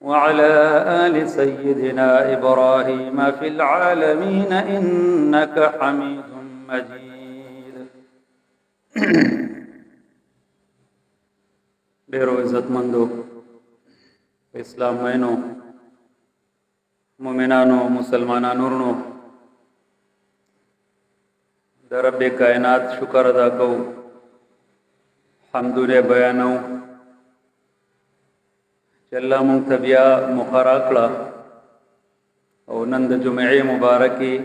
وعلى آل سيدنا إبراهيم في العالمين إنك حميد مجيد. ډیرو عزتمندو اسلام مینو مومنانو مسلمانانو ورونو د رب کائنات شکر ادا کو حمدونه بیانو چې الله مونږ ته بیا مقرر کړه او نن د جمعې مبارکي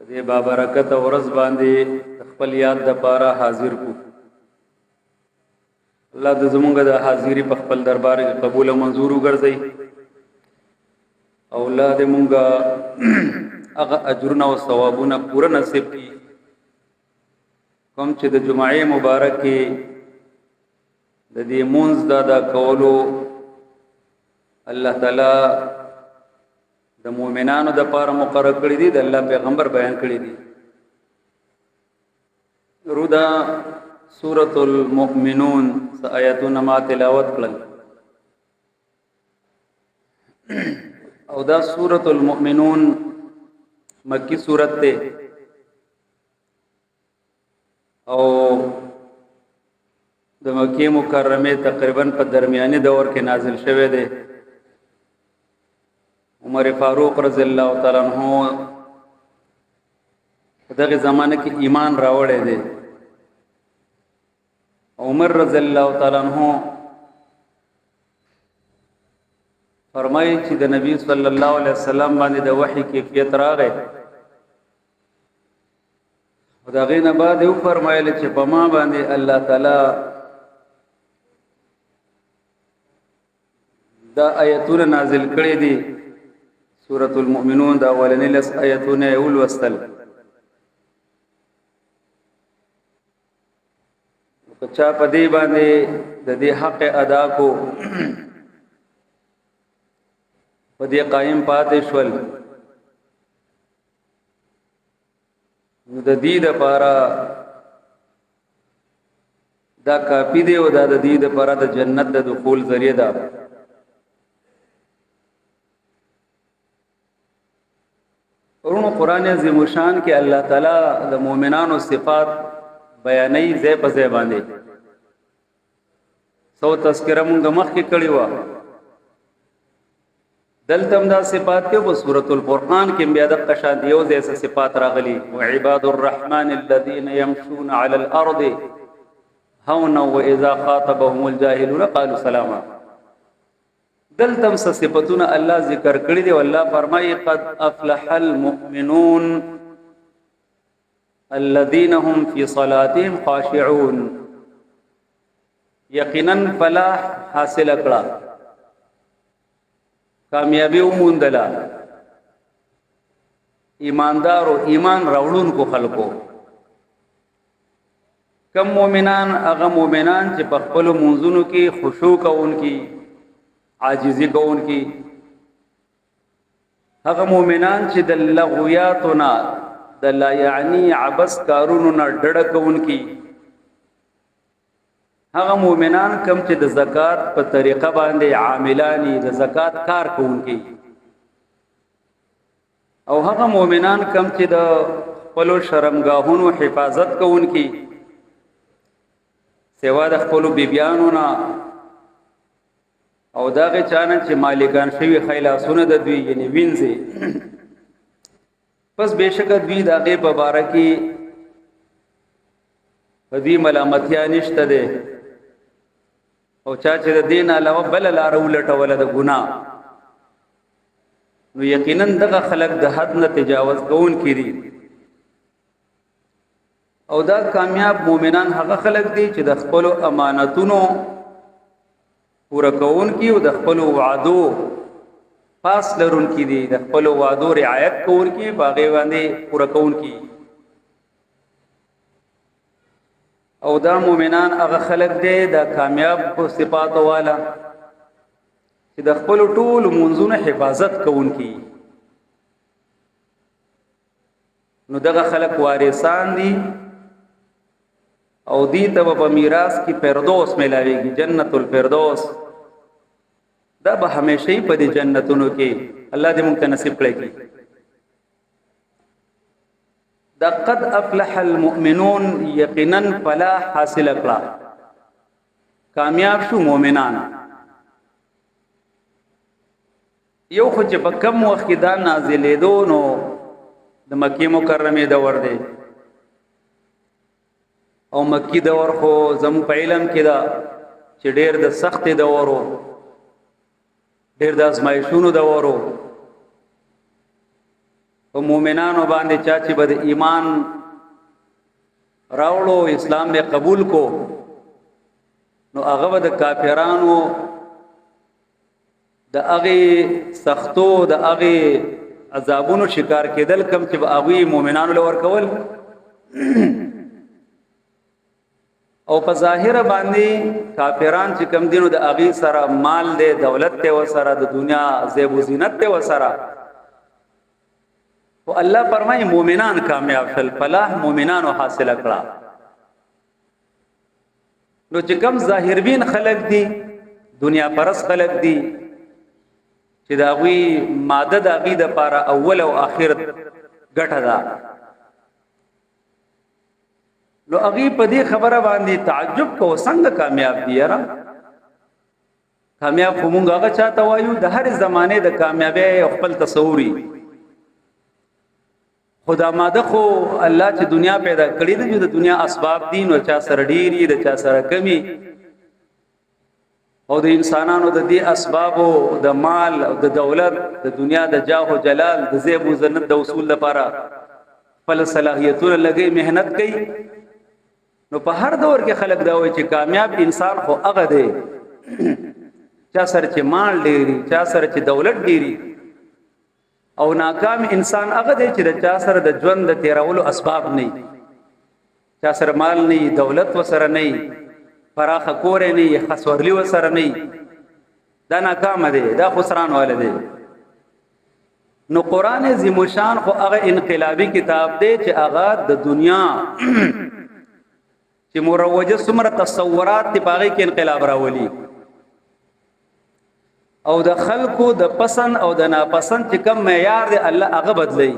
دې بابرکت ورځ باندې خپل یاد د پاره حاضر کو. الله د زمونږ د حاضری په خپل دربار کې قبول او منظور وګرځي او الله دې مونږه هغه اجرونه او ثوابونه پوره نصیب کړي کوم چې د جمعې مبارکي د دې مونږ دا کولو الله تعالی د مؤمنانو د پاره مقرر کړی دي، د الله پیغمبر بیان کړی دي. رودا سورۃ المؤمنون آیاتونه ما تلاوت کړل او دا سورۃ المؤمنون مکی سورۃ ته او د مکی مکرمه تقریبا په درمیاني دور کې نازل شوه دی. عمر فاروق رضی الله تعالی عنہ دغه زمانه کې ایمان راوړی دی. عمر رضی الله تعالی عنہ فرمایي چې د نبی صلی الله علیه وسلم باندې د وحی کیفیت راغی او دا غینه بعد یو فرمایل چې په ما باندې الله تعالی دا آیتونه نازل کړي دي. سورۃ المؤمنون دا اولنی لس آیتونه اول وستل چا په دې باندې د دې حق ادا کو په دې قائم پاتې شول نو د دې لپاره دا کافی دی او دا د دې لپاره د جنت د دخول ذریعہ ده. ورونو قران عظیم شان کې الله تعالی د مؤمنانو صفات بیانې ځای په ځای باندې سو تذکرہ مونږ مخ کې کړی و. دلته دا صفات کې په سورۃ الفرقان کې بیا د قشان دیو ځای صفات راغلي. وعباد الرحمن الذين يمشون على الارض هونا واذا خاطبهم الجاهلون قالوا سلاما. دلتم صفاتونه الله ذکر کړی دی. والله فرمایي قد افلح المؤمنون الذين هم في صلاتهم خاشعون. یقینا فلاح حاصل کړه، کامیابی وموندله ایماندار او ایمان راوړونکو خلکو. کم مؤمنان هغه مؤمنان چې په خپل منځونو کې خشوع کوونکي عاجزی کوونکي، هغه مؤمنان چې د لغویاتنا د لا یعنی عبس کارونو نه ډډه کوونکي، هغه مؤمنان کم چې د زکات په طریقه باندې عاملانی د زکات کار کوونکي، او هغه مؤمنان کم چې د خپل شرمګاهونو حفاظت کوونکي، سوا د خپل بیبیانو نه او داغه چانه چې مالکان شوی خیلاسونه د دوی یعنی وینځي پس بهشکه دوی داغه په باره کې دوی ملامتیا نشته ده او چا چې د دین علاوه بل لار ولټول د ګناه نو یقینا دغه خلق د حد نه تجاوز کوون کړي. او دا کامیاب مؤمنان هغه خلق دي چې د خپل امانتونو پورا کون کی او د خپل وعدو پاس لرون کی دي، د خپل وعدو رعایت کون کی باغې باندې پورا کون کی. او دا مؤمنان هغه خلق دي دا کامیاب صفات والا چې د خپل ټول منځونو حفاظت کون کی. نو دغه خلق وارثان دي او دی ته په میراث کې فردوس ملاويږي، جنت الفردوس. دا به همیشه په دې جنتونو کې الله دې موږ ته نصیب کړي. دا قد افلح المؤمنون یقینا فلاح حاصل کړه، کامیاب شو مؤمنان. یو خو چې په کم وخت کې دا نازلېدو نو د مکې مکرمې دور دی او مکی دور خو زموږ په علم کې دا چې ډېر د سختې دورو، ډېر د ازمایښونو دورو. او مؤمنانو باندې چا چې به د ایمان راوړو، اسلام به قبول کو، نو هغه به د کافرانو د هغې سختو د هغې عذابونو شکار کېدل کم چې به هغوی مؤمنانو له ورکول. او په ظاهره باندې کافران چې کم دینو د هغې سره مال دی، دولت دی، ورسره د دنیا زیب و زینت دی ورسره. او الله فرمایي مؤمنان کامیاب شل، فلاح مؤمنانو حاصله کړه. نو چې کم ظاهربین خلق دي، دنیا پرست خلق دي چې د هغوی ماده د هغې دپاره اول او آخر ګټه ده، نو هغې په دې خبره باندې تعجب کو څنګه کامیاب دي. یاره کامیاب خو مونږ هغه چاته وایو د هرې زمانې د کامیابۍ خپل تصوري. خدا ماده خو الله چې دنیا پیدا کړې ده، د دنیا اسباب دي، نو چا سره ډېري د چا سره کمی. او د انسانانو د دې اسبابو د مال او د دولت د دنیا د جاه او جلال د زیب و زینت د اصول لپاره خپل صلاحیتونه لګي، مهنت کوي. نو په هر دور کې خلک دا وایي چې کامیاب انسان خو هغه دی چا سره چې مال ډېري، چا سره چې دولت ډېري. او ناکام انسان هغه دی چې د چا سره د ژوند د تیرولو اسباب نه، چا سره مال نه، دولت وسره نه، فراخه کور نه، خسورلی وسره نه. دا ناکام دی، دا خسران والا دی. نو قرآن عظیم الشان خو هغه انقلابی کتاب دی چې هغه د دنیا چې مروجه څومره تصورات دی په هغې کې انقلاب راولي، او د خلکو د پسند او د ناپسند چې کم معیار دی الله هغه بدلی.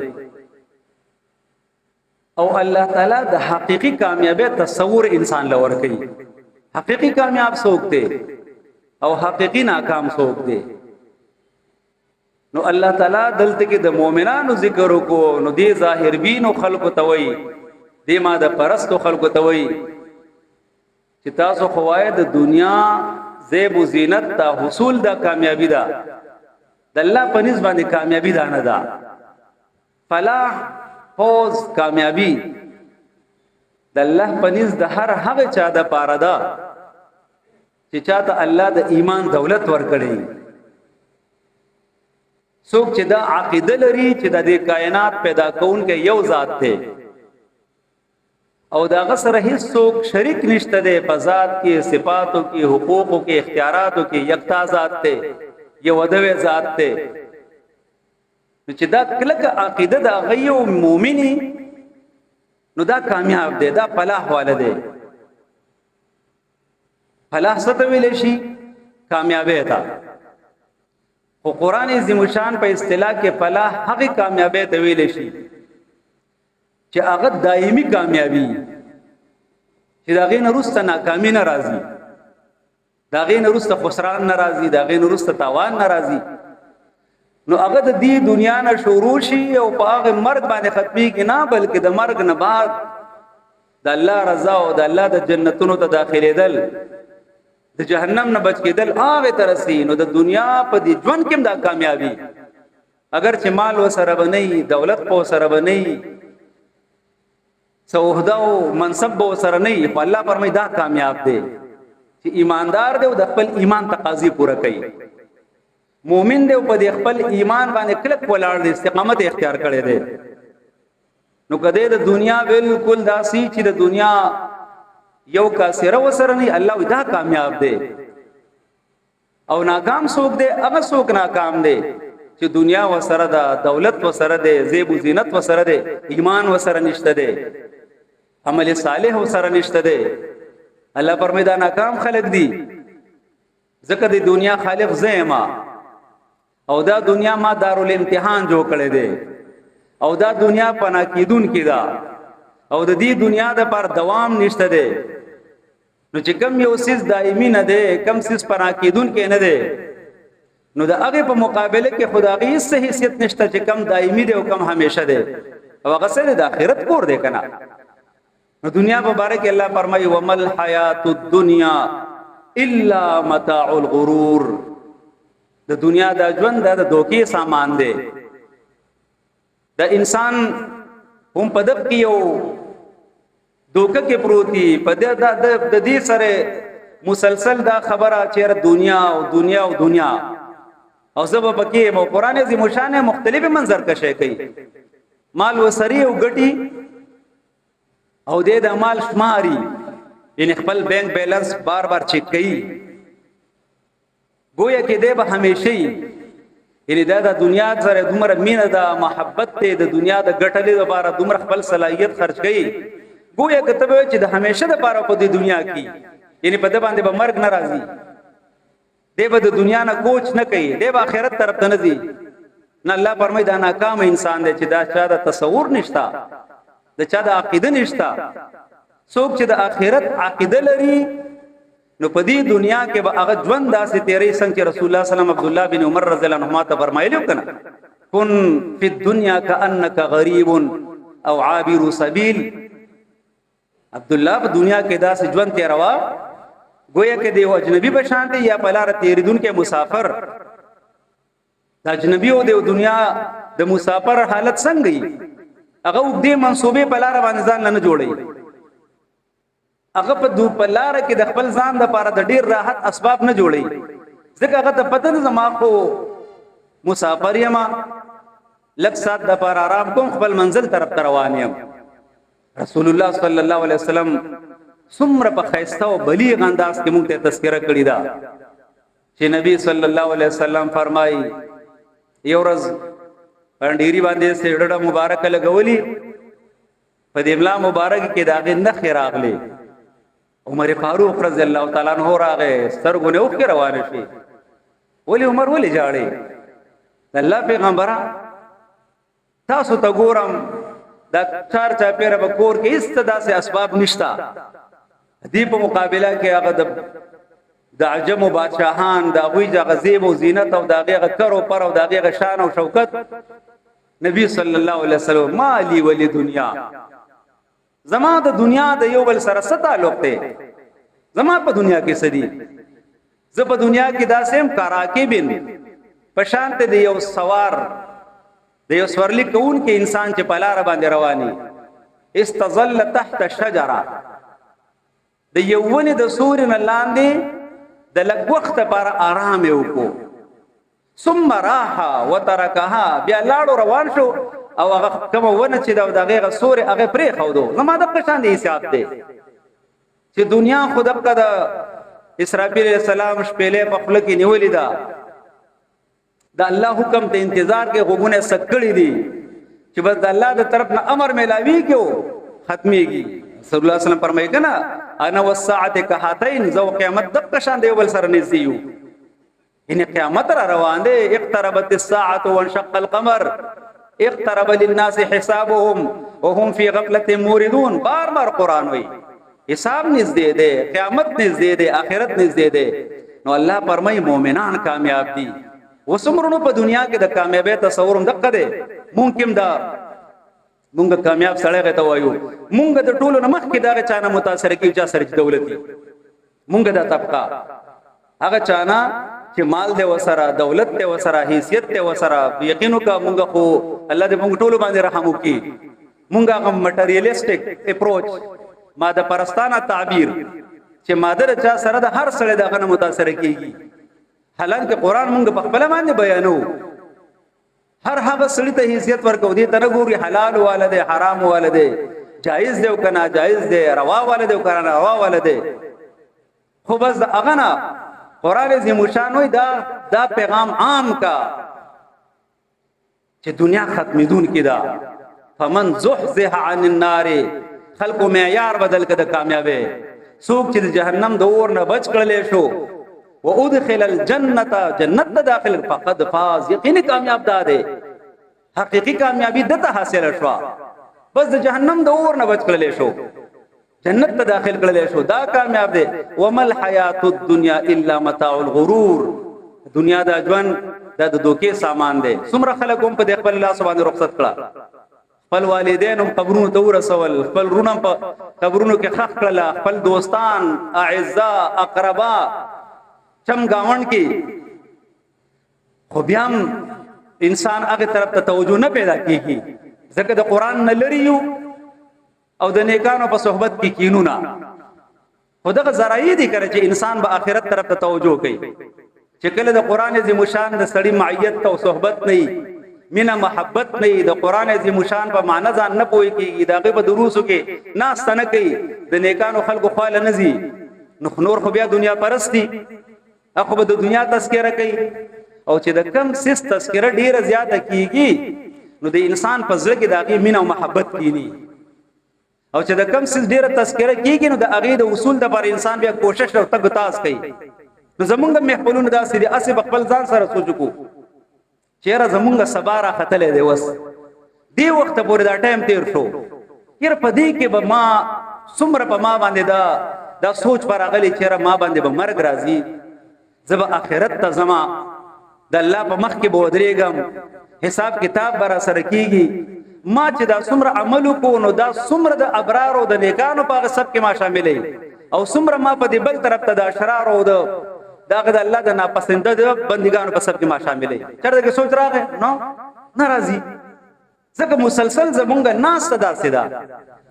او الله تعالی د حقیقی کامیابی تصور انسان لور کوي. حقیقی کامیاب څوک دی او حقیقی ناکام څوک دی. نو الله تعالی دلته کې د مؤمنانو ذکر وکړو، نو دی ظاهر بینو خلکو ته وایي، دی ماده پرستو خلکو ته وایي چې تاسو خوای د دنیا زیب و زینت تا حصول دا کامیابی دا د الله په نسبت باندې کامیابی دا نه ده. فلاح فوز کامیابی د الله په نسبت د هر هغه چا د پاره ده چې چاته الله د ایمان دولت ورکړي. څوک چې دا عقیده لري چې د دې کائنات پیدا کونکي یو ذات دی او دا غسر هیڅ څوک شریک نشته دی په ذات کې، صفاتو کې، حقوقو کې، اختیاراتو کې، یکتا ذات دی، یو ودوی ذات دی. چې دا کلک عقیده دا غیو مومنی نو دا کامیاب دی، دا فلاح والا دی. فلاح څه ته ویل شي؟ کامیابی ته. خو قرآن عظیم الشان په اصطلاح کې فلاح هغه کامیابی ته ویل شي چې هغه دایمي کامیابی، چې دا غین وروسته ناکامی ناراضي، دا غین وروسته خسران ناراضي، دا غین وروسته تاوان ناراضي. نو هغه د دې دنیا نه شروع شي او په هغه مرګ باندې ختمي کې نه، بلکې د مرګ نه بعد د الله رضا او د الله د جنتونو ته داخليدل، د جهنم نه بچ کېدل هغه ترسي. نو د دنیا په دې ژوند کې دا کامیابی، اگر چې مال وسره بنئ، دولت په سره بنئ، سوهدا او منصب به سره نه، خو الله فرمایي دا کامیاب دی چې ایماندار دی او د خپل ایمان تقاضي پوره کوي. مؤمن دی او په خپل ایمان باندې کلک ولاړ دی، استقامت اختیار کړی دی. نو کده د دنیا بالکل داسي چې د دنیا یو کاسره وسره نه، الله دا کامیاب دی. او ناکام څوک دی؟ هغه څوک ناکام دی چې دنیا وسره ده، دولت وسره ده، زیب و زینت وسره ده، ایمان وسره نشته ده، عمل صالح وسره نشته ده. الله فرمایي دا ناکام خلق دي. ځکه د دنیا خالق زېما او دا دنیا ما دارالامتحان جوړ کړی دی او دا دنیا پنا کیدون کیدا او د دې دنیا د پر دوام نشته دی. نو چې کم یو سیس دایمی نه دی، کم سیس پنا کیدون کې نه دی، نو د هغه په مقابله کې خدای هیڅ حیثیت نشته چې کم دایمی دی او کم همیشه دی. او هغه سره د آخرت کور دی کنه. نو دنیا مبارک الله فرمایي ومل حیات الدنیا الا متاع الغرور. د دنیا د ژوند د دوکې سامان دی. د انسان هم په دغه کې یو دوکه کې پروتي په د دې سره مسلسل دا خبره چې دنیا او دنیا او دنیا او سبب پکې مو قران عظیم شان مختلف منظر کشه کوي. مال وسری او ګټي او د مال شماري، یعنی خپل بینک بیلانس بار بار چیک کوي. گویا کې دی به همیشئ، یعنی دا د دنیا سره دومره مینه ده، محبت ته د دنیا د ګټلې لپاره دومره خپل صلاحیت خرج کوي. گویا کتبه چې د همیشه د لپاره په دې دنیا کې، یعنی په دې باندې به مرګ ناراضي دی، به د دنیا نه کوچ نه کوي، دی به آخرت طرف ته نه ځي. نه الله فرمایي دا ناکام انسان دی چې دا چا د تصور نشتا، د چا د عقیده نشتا. څوک چې د آخرت عقیده لري نو په دې دنیا کې به هغه ژوند داسې تیرې څنګه چې رسول الله صلی الله علیه وسلم عبد الله بن عمر رضی الله عنهما ته فرمایلی وکنه کن فی الدنیا کانک غریب او عابر سبیل. عبد الله په دنیا کې داسې ژوند تیروا گویا کې دی اجنبي بشان دی یا بلار تیریدونکو مسافر. د اجنبي او د دنیا د مسافر حالت څنګه وي؟ هغه دې منسوبې بلار باندې ځان نه جوړي. هغه په دو پلار کې د خپل ځان د لپاره د ډیر راحت اسباب نه جوړي، ځکه هغه ته پته نه زما خو مسافر یم، لږ سات د لپاره آرام کوم، خپل منزل طرف ته روان یم. رسول الله صلی الله علیه وسلم څومره په خیسته او بلیغ انداز کې موږ ته تذکرہ کړی دا چې نبی صلی الله علیه وسلم فرمایي یو ورځ پنديري باندې سیړه مبارک لګولي، په دې ملا مبارک کې داغه نخ راغلي. عمر فاروق رضی الله تعالی عنہ راغه سترګونه اوخ کې روان شي. ولی عمر ولی جاړي؟ الله پیغمبره تاسو ته ګورم دا چار چا پیر به کور کې استدا سے اسباب نشتا، دی په مقابله کې هغه د عجم بادشاہان دا غوی د غزیب او زینت او داغه کرو پر او داغه شان او شوکت. نبی صلی الله علیه وسلم مالی ولی دنیا، زما د دنیا د یو بل سره ست تعلق دی، زما په دنیا کې سدي، ز په دنیا کې داسم کاراکبن پشانت دی یو سوار د یو سورلی کون کې انسان چې پلار باندې رواني استظل تحت الشجره، د یوونی د سوري نه لاندې د لږ وخت لپاره آرام وکړو، ثم راح وتركها، بیا لاړو روان شو او هغه کوم ونه چې دغه سوري هغه پرې خودو. زما د قشان دی حساب دی چې دنیا خود د اسرافیل علیہ السلام شپېلې په خپل کې نیولې ده، د الله حکم ته انتظار کې غوونه سکړې دي چې بس د الله د طرف نه امر ملاوي کېو ختميږي. رسول الله صلی الله علیه وسلم فرمایي کنه انا والساعه كهاتين، زو قیامت د قشان دی ول سره نږدې یو، ان قیامت را روان دی. اقتربت الساعه وانشق القمر اقترب للناس حسابهم وهم في غفله موردون. بار بار قران وی حساب نږدې دی، قیامت نږدې دی، آخرت نږدې دی. نو الله فرمایي مؤمنان کامیاب دي. وسمرونو په دنیا کې د کامیابی تصورم دقه دی. ممکن دا مونږ کامیاب سړی غته وایو، مونږ د ټولو نمخ کې دا چانه متاثر کی چې سره دولتي مونږ دا طبقه هغه چانه چې مال دی وسره، دولت دی وسره، حیثیت دی وسره. یقینو کا مونږ خو الله دې مونږ ټولو باندې رحم وکي. مونږ هغه مټریالیسټک اپروچ، ماده پرستانه تعبیر چې ماده چا سره د هر سړی دغه متاثر کیږي. حالانکه قران مونږ په خپل باندې بیانو، هر هغه سړی ته حیثیت ورکو دي، تر ګوري حلال والده حرام والده، جائز دی او کنه جائز دی، روا والده او کنه روا والده. خو بس هغه نه قران عظیم شان وي دا پیغام عام کا چې دنیا ختمیدون کیدا. فمن زحزح عن النار، خلق معیار بدل کده کامیابی. څوک چې جهنم د اور نه بچ کړلې شو وادخل الجنه جنت داخل فقد فاز یقیني کامیاب ده حقيقي کامیابی دته حاصل شو بس د جهنم د اور نه بچ کړل شو جنت ته داخل کړل شو دا کامیاب دي ومل حیات الدنیا الا متاع الغرور دنیا دا ژوند د دوکې سامان دي څومره خلک هم په خپل الله سبحانه رخصت کړه خپل والدین هم قبرونو ته ورسول خپل رونم په قبرونو کې خخ کړل خپل دوستان اعزاء اقربا چم گاون کې خو بیا انسان هغه طرف ته توجه نه پیدا کیږي ځکه د قران نه لري او د نیکانو په صحبت کې کینونه خدغه زرایي دي کړي چې انسان به آخرت طرف ته توجه کوي چې کله د قران عظیم شان د سړی معیت او صحبت نه مینا محبت نه د قران عظیم شان په معنی ځان نه پوي کیږي دغه په دروسو کې ناس نه کوي د نیکانو خلکو خپل نزي نور خو بیا دنیا پرستی اخو به د دنیا تذکرہ کوي او چې د کم سیس تذکرہ ډیره زیاته کیږي نو د انسان په ځل کې دغه مینا او محبت کینی او چې د کم سیس ډیره تذکرہ کیږي نو د هغه د اصول د پر انسان بیا کوشش او تګ تاس کوي نو زمونږ محفلون داسې دي اسې خپل ځان سره سوچو چیرې زمونږ سبا را ختلې دی وس دی وخت پورې دا ټایم تیر شو یره پدې کې به ما څومره په ما باندې دا سوچ پر غلي چیرې ما باندې به مرګ راځي زب اخرت ته زما د الله په مخ کې به ودرېږم حساب کتاب برا سره کیږي ما چې دا څومره عمل کو نو دا څومره د ابرار او د نیکانو په سب کې ما شاملې او څومره ما په دې بل طرف ته د اشرار او د داغه د الله د ناپسنده د بندګانو په سب کې ما شاملې چرته کې سوچ راغې نو ناراضي ځکه مسلسل زمونږ ناس صدا سدا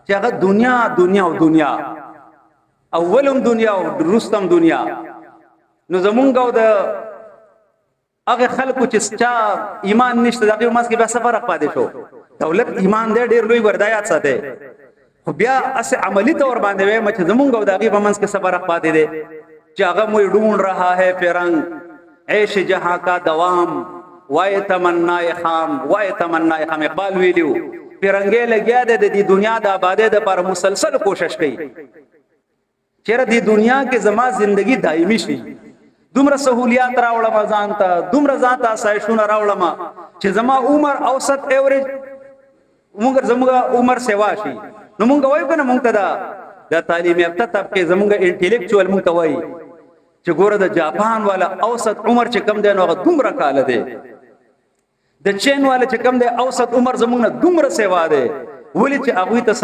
چې هغه دنیا دنیا او دنیا اولم دنیا او رستم دنیا نو زمونږ او د هغه خلکو چې چا ایمان نشته دغه ماس کې بیا سفر پاتې شو دولت ایمان دې ډېر لوی وردایات ساته خو بیا اس عملی تور باندې وې مچ زمونږ او دغه په منځ کې سفر پاتې دي چې هغه مو ډون رہا ہے فرنگ عیش جہاں کا دوام وای تمنا خام وای تمنا خام اقبال ویلو فرنګې لګیا د دې دنیا د آبادی د پر مسلسل کوشش کوي چیرې دې دنیا کې زما زندگی دایمي شي دومره سہولیات راوړم ځان ته دومره ځان ته آسایشونه راوړم چې زما عمر اوسط ایوریج موږ زموږ عمر سیوا شي نو موږ وایو کنه موږ ته د تعلیم یافته طبقه زموږ انټلیکچوال موږ ته وایي چې ګوره د جاپان والا اوسط عمر چې کم دی نو هغه دومره کال دی د چین والا چې کم دی اوسط عمر زموږ نه دومره سیوا دی ولی چې هغه ته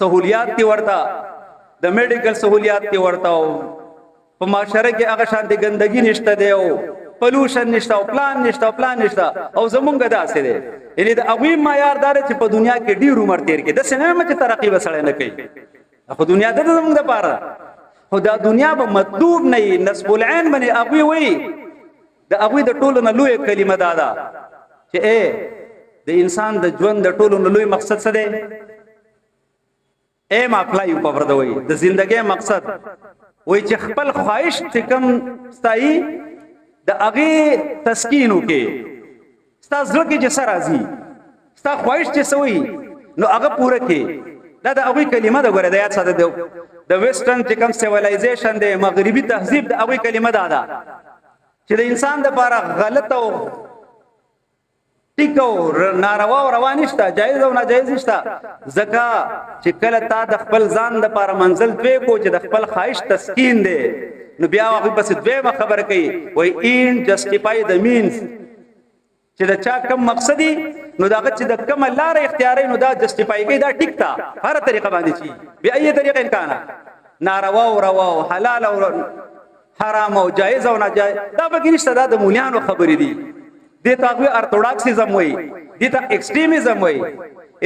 سہولیات تی ورته د میډیکل سہولیات تی ورته په معاشره کې هغه شان دي ګندګي نشته دی او پولوشن نشته او پلان نشته او زمونږ داسې دی یعنی د هغه معیار دار چې په دنیا کې ډیر عمر تیر کې د سینما چې ترقی وسړی نه کوي خو دنیا د زمونږ لپاره خو دا دنیا به مطلوب نه نسب العين باندې هغه وي د هغه د ټولو نه لوی کلمه دادا چې د انسان د ژوند د ټولو نه لوی مقصد څه دی ایم اپلای په وردوي د ژوندۍ مقصد وای چې خپل خواهش ته کم ستای د هغه تسکینو کې ستاسو زړه کې چې سر راځي ستاسو خواهش چې سوي نو هغه پوره کې دا د هغه کلمه د غره د یاد ساته دی د ویسټرن چې کوم سیویلایزیشن دی مغربي تهذیب د هغه کلمه دا چې د انسان د لپاره غلط او ټیکو ناروا او روان نشته جایز او ناجایز نشته زکا چې کله تا د خپل ځان د لپاره منزل دوی کو چې د خپل خواهش تسکین دی نو بیا هغه بس دوی خبر کوي وای ان جسټیفای د مینز چې دا چا کم مقصدی نو دا چې د کم لار اختیاري نو دا جسټیفای کوي دا ټیک تا هر طریقه باندې چی بیا ای طریقه امکان ناروا او روا او حلال او حرام او جایز او ناجایز دا به نشته دا د مولیانو خبرې دي دیتا کوئی ارتوډاکسیزم وای دیتا ایکسټریمزم وای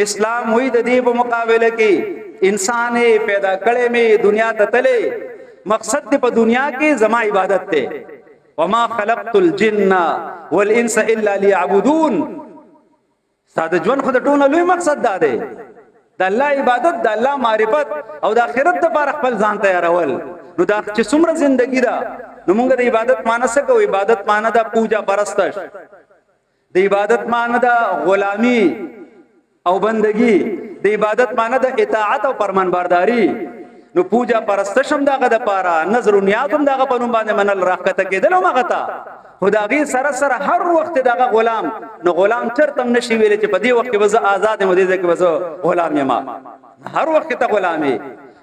اسلام وای د دې په مقابله کې انسان پیدا کړي می دنیا ته تله مقصد په دنیا کې زما عبادت ته وما خلقت الجن والانس الا ليعبدون ساده ژوند خو د ټولو لوی مقصد دا دی د الله عبادت د الله معرفت او د آخرت لپاره خپل ځان تیارول نو دا چې څومره ژوندۍ ده نو موږ د عبادت معنی څه کوو عبادت معنی دا پوجا پرستش د عبادت معنی دا غلامی او بندگی د عبادت معنی دا اطاعت او فرمانبرداری نو پوجا پرستشم دغه د پاره نظر و نیازم دغه په نوم باندې منل راکته کېدل او مغتا خدای سره سره هر وخت دغه غلام نو غلام چرته نشي ویل چې په دې وخت کې وزه آزاد مو دې کې وزه غلام یم هر وخت ته غلامي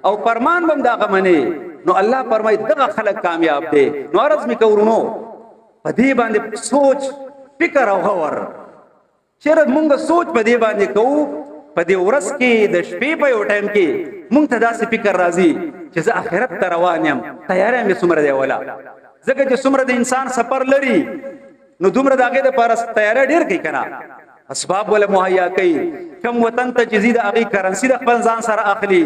او فرمان بم دغه منی نو الله فرمای دغه خلک کامیاب دي نو عرض می کورونو په دې باندې سوچ فکر او غور چیرې مونږ سوچ په دې باندې کوو په دې ورځ کې د شپې په یو ټایم کې مونږ ته داسې فکر راځي چې زه آخرت ته روان یم تیار یم څومره دی ولا ځکه چې څومره د انسان سفر لري نو دومره د هغې دپاره تیاری ډېر کوي که نه اسباب ولا مهیا کوي کم وطن ته چې ځي د هغې کرنسي د خپل ځان سره اخلي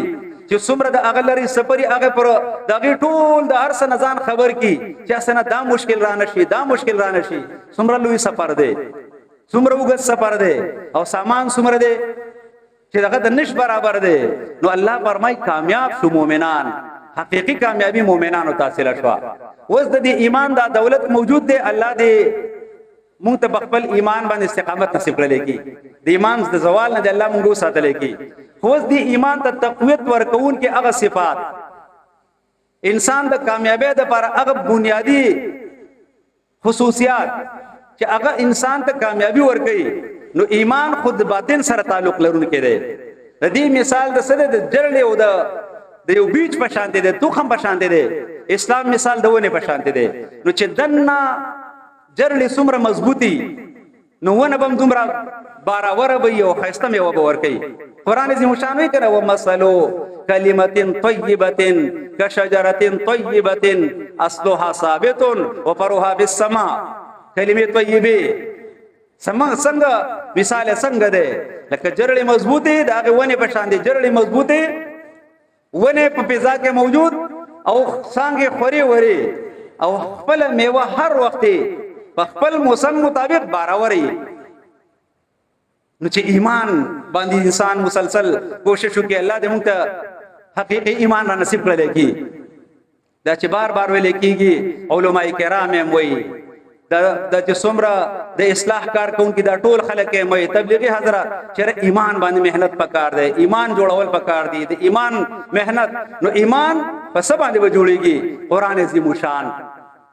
چې څومره د هغه لري سفري هغه پر د هغې ټول د هر څه نه ځان خبر کړي چې هسې نه دا مشکل رانه شي دا مشکل رانه شي څومره لوی سفر دی څومره اوږد سفر دی او سامان څومره دی چې دغه د نش برابر دی نو الله فرمای کامیاب شو مؤمنان حقیقی کامیابی مؤمنانو تحصیل شو اوس د دې ایمان دا دولت موجود دی الله دې مونږ ته خپل ایمان باندې استقامت نصیب کړي کی د ایمان د زوال نه د الله مونږ ساتل کی اوس دې ایمان ته تقویت ورکون کې هغه صفات انسان د کامیابی لپاره هغه بنیادی خصوصیات چې هغه انسان ته کامیابی ورکړي نو ایمان خود باطن سره تعلق لرونکی دی د دې مثال د سره د جرړې او د یو بیچ په شان دی د توخم په شان دی اسلام مثال د ونه په شان دی نو چې دنه جرړې څومره مضبوطی نو ونه بم دومره باراوره به یو خیسته میوه به ورکوي قرآن عظیم شان وی کنه ومثلو کلمة طیبة کشجرة طیبة اصلها ثابت وفرعها في السماء کلمه طیبه څنګه مثال څنګه ده لکه جرړې مضبوطه دا ونه په شان دي جرړې مضبوطه ونه په فضا کې موجود او څنګه خوري وري او خپل میوه هر وخت په خپل موسم مطابق باراوري نو چې ایمان باندې انسان مسلسل کوشش وکړي الله دې موږ ته حقيقي ایمان را نصیب کړي کی دا چې بار بار ویل کېږي علماء کرام هم وایي د چې څومره د اصلاح کار کوونکي دا ټول خلک مې تبلیغي حضرات چې ایمان باندې مهنت پکار دی ایمان جوړول پکار دی د ایمان مهنت نو ایمان په څه باندې به جوړیږي قرآن عظیم شان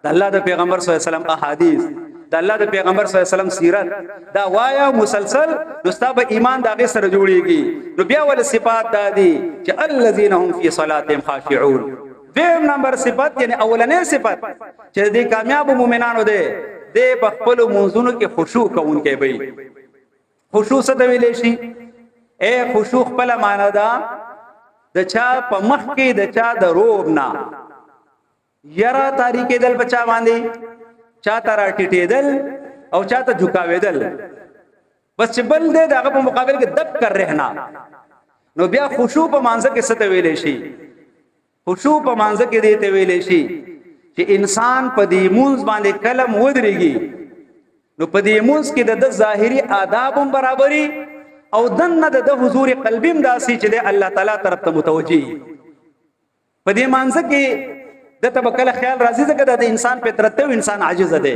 د الله د پیغمبر صلی الله علیه وسلم احادیث د الله د پیغمبر صلی الله علیه وسلم سیرت دا وایا مسلسل نستاب ایمان دا غي سره جوړیږي نو بیا ول صفات دا دي چې الذين هم فی صلاتهم خاشعون دیم نمبر صفت یعنی اولنې صفت چې دې کامیاب مؤمنانو دې په خپل منځونو کې خشوع کوونکې وي خشوع څه دی ویلې شي اے خشوع خپل معنا دا د چا په مخ کې د چا د روب نه یرا تاریخ دل بچا باندې چا تر ټټېدل او چا ته جھکاوېدل بس چې بل دې دغه په مقابل کې دب کر رہنا نو بیا خشوع په مانځ کې څه دی ویلې شي خشوع په مانځ کې دیته ویلې شي چې انسان په دې مونږ باندې کلم ودرېږي نو په دې مونږ کې د ظاهري آداب هم برابرۍ او دنه د حضور قلبي هم داسي چې الله تعالی طرف ته متوجي په دې مانځ کې د تبکل خیال راځي ځکه د انسان فطرت او انسان عاجز دی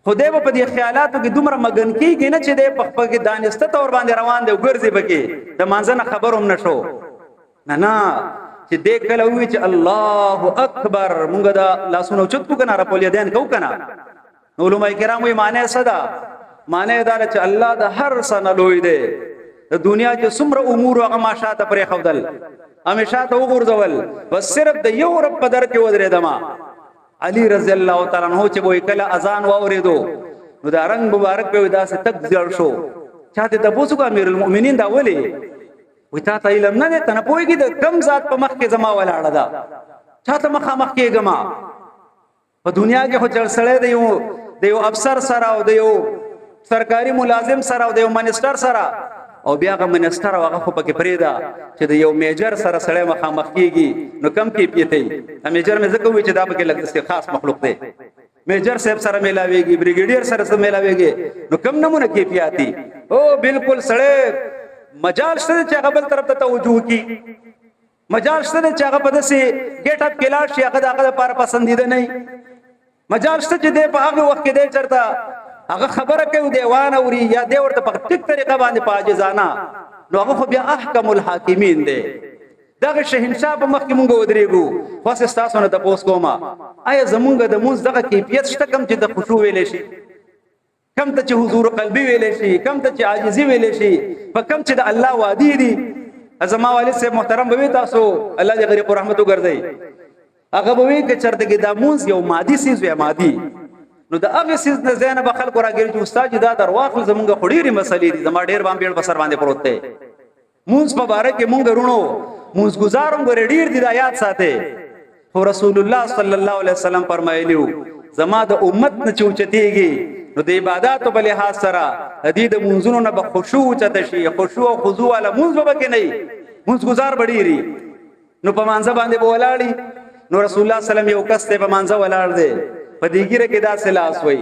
خدای په دې خیالاتو کې دومره مگن کېږي نه چې د په کې دانسته تور باندې روان دی ګرځي بکې د مانځ نه خبروم نشو نه چې دې کله وی چې الله اکبر مونږ دا لاسونو چت کو کنه را پولیه دین کو کنه علماء کرام وی معنی صدا معنی دا چې الله د هر سن لوی دی د دنیا کې څومره امور هغه ماشاته پرې خودل همیشه ته وګرځول بس صرف د یو رب په در کې ودرې دما علی رضی الله تعالی عنہ چې وای کله اذان واوریدو نو دا رنگ مبارک په داسې تک ځړ شو چاته د بوسو امیر المؤمنین دا ولی وی تا ته علم نه ته نه پوهیږي د کم ذات په مخ کې زما ولاړه ده چاته مخامخ کېږم په دنیا کې خو چل سړی د یو افسر سره او د یو سرکاري ملازم سره او د یو منسټر سره او بیا غو منسټر هغه خو پکې پریدا چې د یو میجر سره سړی مخامخ کېږي نو کم کې پیته میجر مې ځکه وی چې دا پکې لږ خاص مخلوق دی میجر صاحب سره ملاويږي بریګیډیر سره ملاويږي نو کم نمونه کې پیاتي او بالکل سړی مجال شته چې هغه بل طرف ته توجه کی مجال شته چې هغه په دسي ګټ اپ کلاس شي هغه دغه لپاره پسندیده نه مجال شته چې د په هغه وخت کې د چرته هغه خبره کوي دیوان اوري یا د ورته په ټیک طریقه باندې پاجزانا نو هغه خو بیا احکم الحاکمین دی دغه شهنشاه په مخ کې مونږ ودرېګو خو تاسو نه تاسو کوما آیا زمونږ د مونږ دغه کیفیت شته کم چې د خشوع ویلې شي کم ته چې حضور قلبي ویلې شي کم ته چې عاجزي ویلې شي په کم چې د الله وادي دي ازما والد سے محترم به تاسو الله دې غریب رحمت وګرځي هغه به وي چې چرته کې د مونږ یو مادي سیز وي مادي نو د هغه سیز نه زینب خلق راګری چې استاد دا درواخل زمونږ خړيري مسلې دي زما ډېر باندې په سر باندې پروت دی مونږ په باره کې مونږ رونو مونږ گزارم غره ډیر دي آیات ساته خو رسول الله صلی الله علیه وسلم فرمایلیو زما د امت نه چوچتیږي نو د عبادت په لحاظ سره حدید منځونو نه به خشوع چته شي خشوع او خضوع له منځ به کې نه منځ گزار بډيري نو په مانځ باندې بولاړي نو رسول الله صلی الله علیه وسلم یو کس ته په مانځ ولاړ دی په دیګره کې دا سلاس وای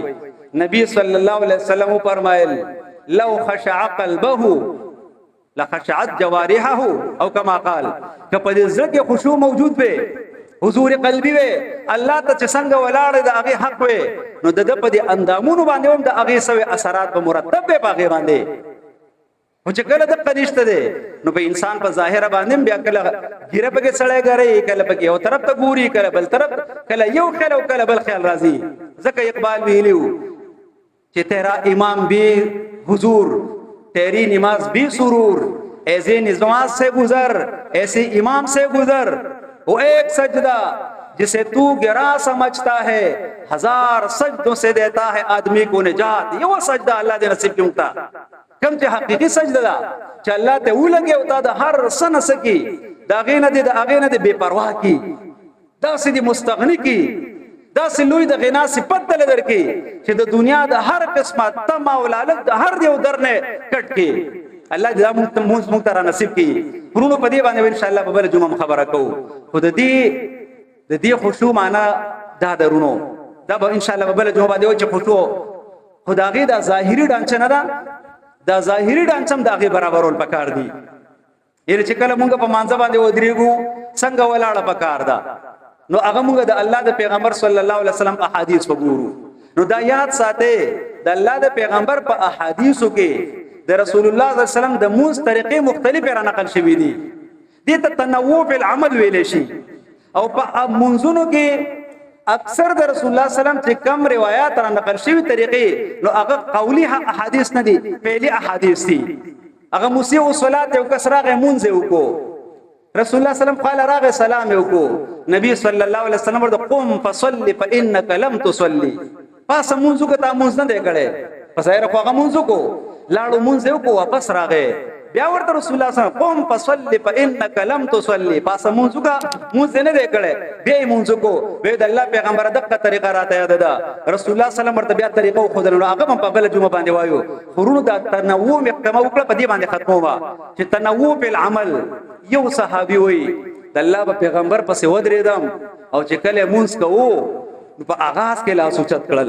نبی صلی الله علیه وسلم فرمایل لو خشع قلبه لخشعت جوارحه او كما قال کپه دې زړه خشوع موجود وي حضور قلبي وي الله ته څنګه ولاړ د هغه حق وي نو د په دې اندامونو باندې هم د هغه سوي اثرات په مرتب به پاغه باندې او چې کله د قنيشته دي نو په انسان په ظاهر باندې بیا کله ګیره په کې سړی غړي کله په یو طرف ته ګوري کله بل طرف کله یو خیال او کله بل خیال راځي ځکه اقبال ویلیو چې تیرا امام به حضور तेरी नमाज भी सुरूर ऐसे नमाज से गुजर ऐसे इमाम से गुजर वो एक सजदा जिसे तू गिरा समझता है हजार सजदों से देता है आदमी को निजात ये वो सजदा अल्लाह दे नसीब क्यों था कम चे हकीकी सजदा च अल्लाह ते वो लगे होता दा हर सन सकी दागे न दे बेपरवाह की दासी दी मुस्तगनी की دا سلوی د غنا صفت دل درکې چې د دنیا د هر قسمه تما او لالک د هر دیو درنه کټ کې الله دې موږ ته نصیب کړي پرونو په دې باندې ان شاء الله په بل جمعه خبره کوو خو د دې خشوع معنا دا درونو دا به ان شاء الله په بل جمعه باندې چې خشوع خدایي دا ظاهري ډانچه نه دا ظاهري ډانچم داغه برابرول پکار دي یره چې کله موږ په مانځ باندې ودرېګو څنګه ولاړه پکار ده نو هغه موږ د الله د پیغمبر صلی الله علیه وسلم احادیث وګورو نو دا یاد ساته د الله د پیغمبر په احادیثو کې د رسول الله صلی الله علیه وسلم د موږ طریقې مختلفه را نقل شوې دي دې ته تنوع فی العمل ویل شي او په منځونو کې اکثر د رسول الله صلی الله علیه وسلم چې کم روایت را نقل شوی طریقې نو هغه قولی احادیث نه دي فعلی احادیث دي هغه مسیء الصلاه او کسراغه مونږ وکړو رسول الله صلی الله علیه وسلم قال راغ سلام وکړو نبی صلی الله علیه وسلم ورته قم فصلی فانك لم تصلي پس مونږ کو ته مونږ نه کړي پس یې راغه مونږ کو لاړو مونږ کو واپس راغې بیا ورته رسول الله صلی الله علیه وسلم قم فصلی فانك لم تصلي پس مونږ کو مونږ نه کړي بیا مونږ کو به د الله پیغمبر دغه طریقه راته یاد ده رسول الله صلی الله علیه وسلم ورته بیا طریقه خو دلته هغه په بل جمعه باندې وایو خورونو د تنوع مقدمه وکړه په دې باندې ختمو چې تنوع په العمل یو صحابي وي د الله په پیغمبر پسې ودرېدم او چې کله مونږ کوو په آغاز کې لاس اوچت کړل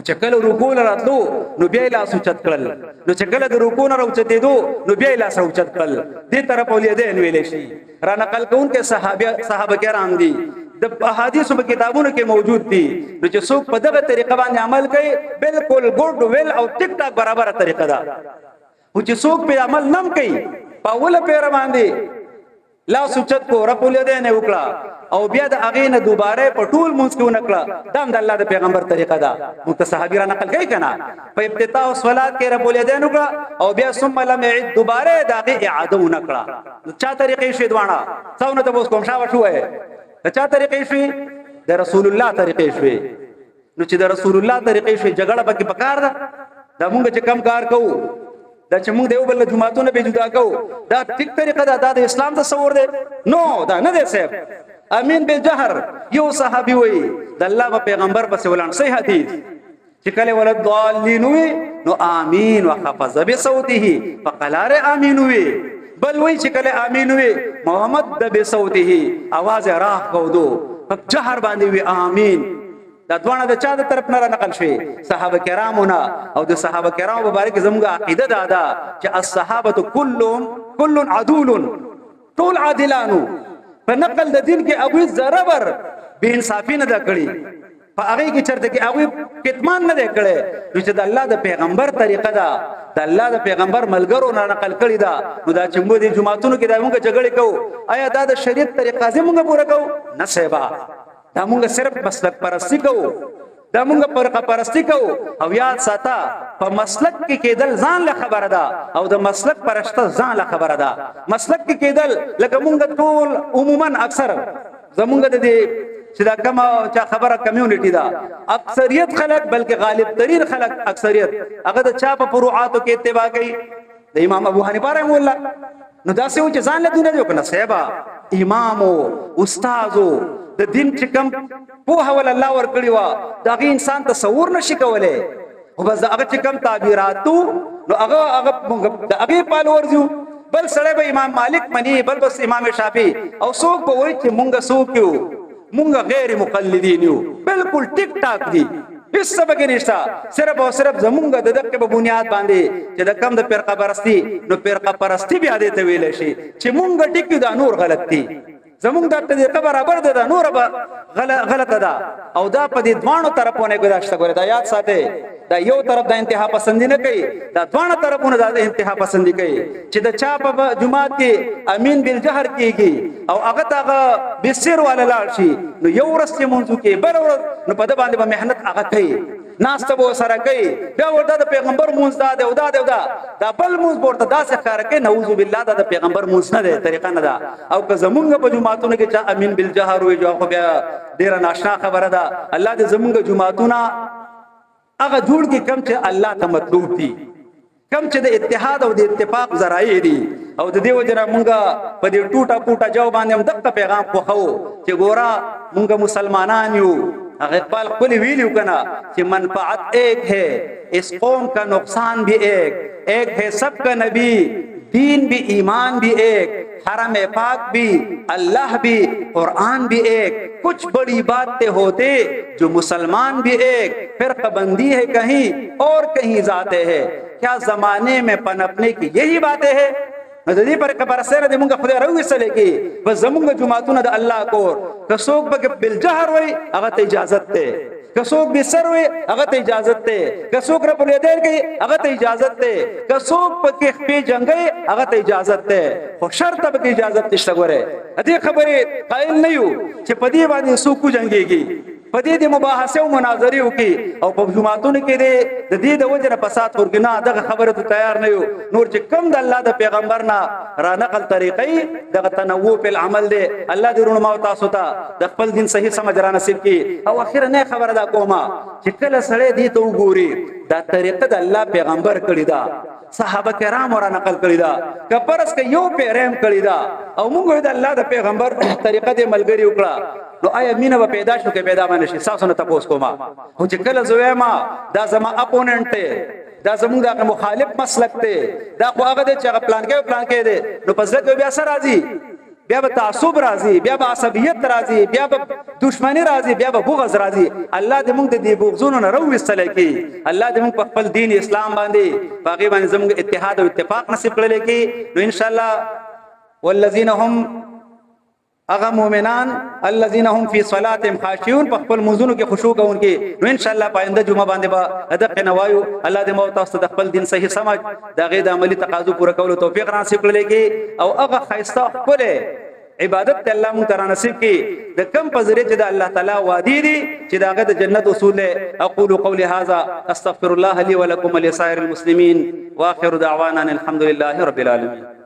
چې کله رکوع راتلو نو بیا لاس اوچت کړل نو چې کله د رکوع نه راوچتېدو نو بیا لاس اوچت کړل دې طرف ولیدین ویلې شي را نقل کوونکې صحابه کرام دي د احادیث په کتابونو کې موجود دي نو چې څوک په دغه طریقه باندې عمل کوي بالکل ګډ ویل او ټیک ټاک برابر طریقه ده او چې څوک په عمل نم کوي پاوله پیر باندې لا سوچت کو رپول دې نه وکړه او بیا د اغه نه دوباره په ټول مونږ کې ونکړه دا د الله د پیغمبر طریقه ده متصحابی را نقل کوي کنه په ابتداء او صلات کې رپول دې نه وکړه او بیا ثم لم يعد دوباره دغه اعاده ونکړه چا طریقې شي دوانه څاونه ته اوس کوم شاو شوې چا طریقې شي د رسول الله طریقې شي نو چې د رسول الله طریقې شي جګړه پکې پکار ده دا مونږ چې کم کار کوو دا چې موږ دیو بل جمعهتونه به جدا کوو دا ټیک طریقه ده د اسلام تصور ده نو دا نه ده صاحب امین بالجهر یو صحابي وي د الله په پیغمبر پسې ولان صحیح حدیث چې کله ولد ضالین وي نو امین وخفض بصوته فقلار امین وي بل وي چې کله امین وي محمد د بصوته आवाज راخ کو دو په جهر باندې وي امین دا دوانه د چا د طرف نه نقل شوی صحابه کرامونه او د صحابه کرام مبارک زموږه عقیده دا چې الصحابه كل عدول ټول عادلانو په نقل د دین کې ابو ذربر به انصافی نه دا کړی په هغه کې چرته کې هغه کتمان نه کړي نو چې د الله د پیغمبر طریقه ده د الله د پیغمبر ملګرو نه نقل کړي دا نو دا چې موږ د جماعتونو کې دا موږ جګړه کوو آیا دا د شریعت طریقه زې موږ پوره کوو نه سیبا دا موږ صرف مسلک پرستی کوو دا موږ فرقه پرستی کوو او یاد ساته په مسلک کې کېدل ځان له خبره ده او د مسلک پرسته ځان له خبره ده مسلک کې کېدل لکه موږ ټول عموما اکثر زمونږ د دې چې دا کومه چا خبره کمیونټي ده اکثریت خلک بلکې غالب ترین خلک اکثریت هغه د چا په فروعاتو کې اتباع کوي د امام ابو حنیفه رحمه الله نو دا څه و چې ځان له دونه جو کنه صاحب امام او استاد د دین چې کوم په حواله الله ور کړی و دا غي انسان تصور نشي کولای او بس هغه چې کوم تعبیراتو نو هغه د هغه پال ورځو بل سره به امام مالک منی بل بس امام شافعي او څوک به وایي چې مونږه څوک یو مونږه غیر مقلدین یو بالکل ټیک ټاک دي هیڅ سبق نشته صرف او صرف زمونږه د دغه په بنیاد باندې چې د کم د فرقه پرستی نو فرقه پرستی بیا دې ته ویل شي چې مونږه ټیک دا نور غلط دي زمونږ د طریقه برابر ده نور غلطه ده او دا په دې دوانو طرفونه ګذاشته ګوره دا یاد ساته دا یو طرف د انتها پسندی نه کوي دا دوانو طرفونه د انتها پسندی کوي چې د چا په جمعات کې امین بالجهر کېږي او هغه تاغه بسر والا لاړ شي نو یو ورځ چې مونږ کې بل ورځ نو په دې باندې مهنت هغه کوي ناست به سره کوي بیا ورته د پیغمبر مونږ دا بل مونږ ورته داسې ښکار کوي نعوذ بالله دا د پیغمبر مونږ نه ده طریقه نه ده او که زمونږ په جمعاتونو کې چې امین بالجهر وي جو خو بیا ډیر ناشنا خبره ده الله دې زمونږ جمعاتونه هغه جوړ کې کم چې الله ته مطلوب دي کم چې د اتحاد او د اتفاق ذرایع دي او د دې وجره مونږه په دې ټوټه پوټه جو باندې هم دغه پیغام خوخو چې ګورا مونږه مسلمانان یو اگر اقبال خپل ویلیو کنا کہ منفعت ایک ہے اس قوم کا نقصان بھی ایک ہے سب کا نبی دین بھی ایمان بھی ایک حرم پاک بھی اللہ بھی قرآن بھی ایک کچھ بڑی باتیں ہوتے جو مسلمان بھی ایک فرقہ بندی ہے کہیں اور کہیں ذاتیں ہے کیا زمانے میں پنپنے کی یہی باتیں ہے د دې پر خبره سره د مونږ خدای راوېسلې کې بس زمونږ جمعتونه د الله کور کڅوک به بالجهر وي هغه ته اجازه ده کڅوک به سر وي هغه ته اجازه ده کڅوک رب الیدین کې هغه ته اجازه ده کڅوک په کې خپې جنگي هغه ته اجازه ده خو شرط به کې اجازه نشته ګوره دې خبره قائل نه یو چې په دې باندې څوک جنگيږي په دې د مباحثه او مناظره وکي او په جمعاتونو کې د دې د وجه فساد ورګنا دغه خبره ته تیار نه یو نور چې کم د الله د پیغمبر نه را نقل طریقې دغه تنوع په عمل دی الله دې رونو ما تاسو ته د خپل دین صحیح سمجھ را نصیب کړي او اخر نه خبره دا کومه چې کله سړی دې ته وګوري دا طریقه د الله پیغمبر کړی دا صحابه کرام را نقل کړی دا کپرس کې یو پیرم کړی دا او موږ د الله د پیغمبر طریقه دې ملګری وکړه نو آیا مینه به پیدا شو کې پیدا باندې شي تاسو نه تاسو کوما او چې کله زویما دا زما اپوننټ دا زموږ د مخالف مسلک ته دا خو هغه چې پلان کې دی نو پس ځکه بیا سره راځي بیا به تعصب راځي بیا به عصبیت راځي بیا به دشمنی راځي بیا به بغض راځي الله دې موږ د دې بغضونو نه راوېستل کی الله دې موږ په خپل دین اسلام باندې باقي باندې زموږ اتحاد او اتفاق نصیب کړل کی نو ان شاء الله والذین هم اغه مؤمنان الذين هم في صلاتهم خاشعون په خپل موضوع کې خشوع کوونکي نو ان شاء الله پاینده جمعه باندې به ادق نوایو الله دې مو تاسو د خپل دین صحیح سمج دا غي د عملی تقاضو پوره کولو توفیق نصیب کړل کی او اغه خیسته خپل عبادت ته الله مون تر نصیب کی د کم پزری چې د الله تعالی وادي دي چې داغه د جنت اصول اقول قولي هذا استغفر الله لي ولكم ولسائر المسلمين واخر دعوانا الحمد لله رب العالمين